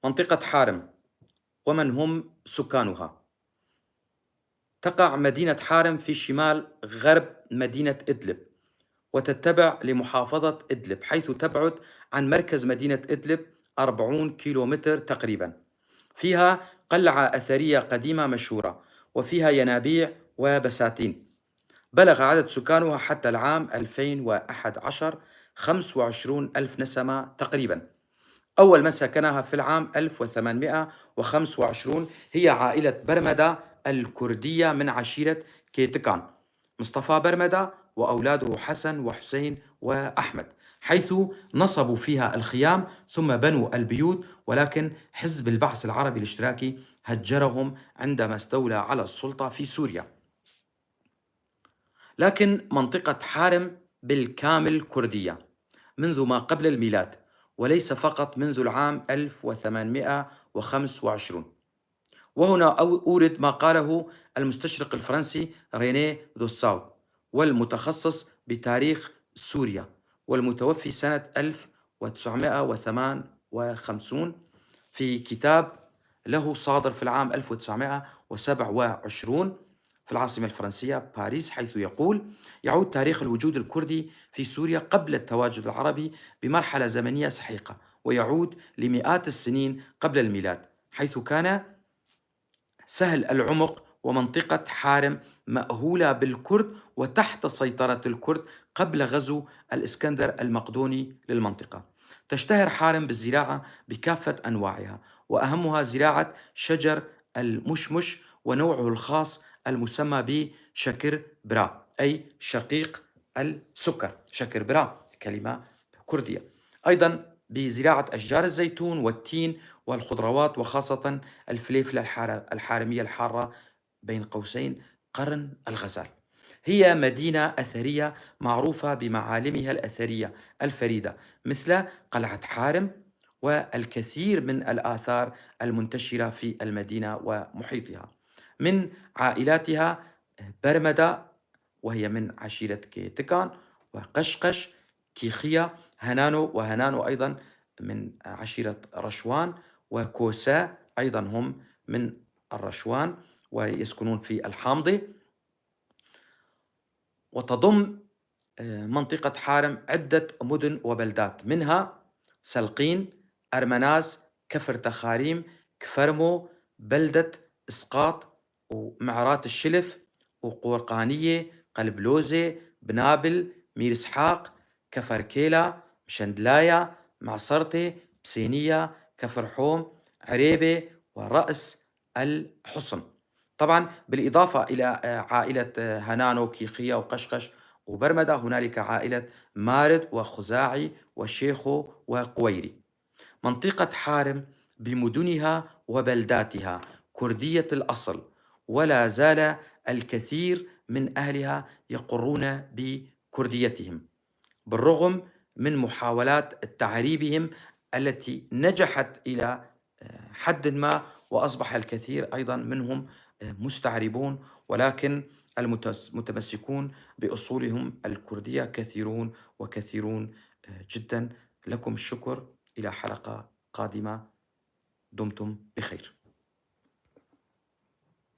منطقة حارم، ومن هم سكانها؟ تقع مدينة حارم في شمال غرب مدينة إدلب، وتتبع لمحافظة إدلب، حيث تبعد عن مركز مدينة إدلب 40 كيلومتر تقريبا. فيها قلعة أثرية قديمة مشهورة، وفيها ينابيع وبساتين. بلغ عدد سكانها حتى العام 2011 25 ألف نسمة تقريبا. أول من سكنها في العام 1825 هي عائلة برمدة الكردية من عشيرة كيتكان، مصطفى برمدة وأولاده حسن وحسين وأحمد، حيث نصبوا فيها الخيام ثم بنوا البيوت، ولكن حزب البعث العربي الاشتراكي هجرهم عندما استولى على السلطة في سوريا. لكن منطقة حارم بالكامل كردية منذ ما قبل الميلاد، وليس فقط منذ العام 1825. وهنا أورد ما قاله المستشرق الفرنسي رينيه دوساو، والمتخصص بتاريخ سوريا، والمتوفي سنة 1958، في كتاب له صادر في العام 1927 في العاصمة الفرنسية باريس، حيث يقول: يعود تاريخ الوجود الكردي في سوريا قبل التواجد العربي بمرحلة زمنية سحيقة، ويعود لمئات السنين قبل الميلاد، حيث كان سهل العمق ومنطقة حارم مأهولة بالكرد وتحت سيطرة الكرد قبل غزو الإسكندر المقدوني للمنطقة. تشتهر حارم بالزراعة بكافة أنواعها، وأهمها زراعة شجر المشمش ونوعه الخاص المسمى بشكر برا، أي شقيق السكر. شكر برا كلمة كردية. أيضا بزراعة أشجار الزيتون والتين والخضروات، وخاصة الفليفلة الحارمية الحارة بين قوسين قرن الغزال. هي مدينة أثرية معروفة بمعالمها الأثرية الفريدة، مثل قلعة حارم والكثير من الآثار المنتشرة في المدينة ومحيطها. من عائلاتها برمدة، وهي من عشيرة كيتكان، وقشقش، كيخية، وهنانو أيضا من عشيرة رشوان، وكوسا أيضا هم من الرشوان ويسكنون في الحامضة. وتضم منطقة حارم عدة مدن وبلدات، منها سلقين، أرمناز، كفر تخاريم، كفرمو، بلدة إسقاط، ومعرات الشلف، وقورقانية، قلبلوزة، بنابل، مير إسحاق، كفر كيلا، مشندلايا، معصرتي، بسينية، كفر حوم، عريبة، ورأس الحصن. طبعا بالإضافة إلى عائلة هنانو، كيخية، وقشقش، وبرمدة، هنالك عائلة مارد وخزاعي وشيخو وقويري. منطقة حارم بمدنها وبلداتها كردية الأصل، ولا زال الكثير من أهلها يقرون بكرديتهم بالرغم من محاولات تعريبهم التي نجحت إلى حد ما، وأصبح الكثير أيضا منهم مستعربون، ولكن المتمسكون بأصولهم الكردية كثيرون وكثيرون جدا. لكم الشكر، إلى حلقة قادمة، دمتم بخير.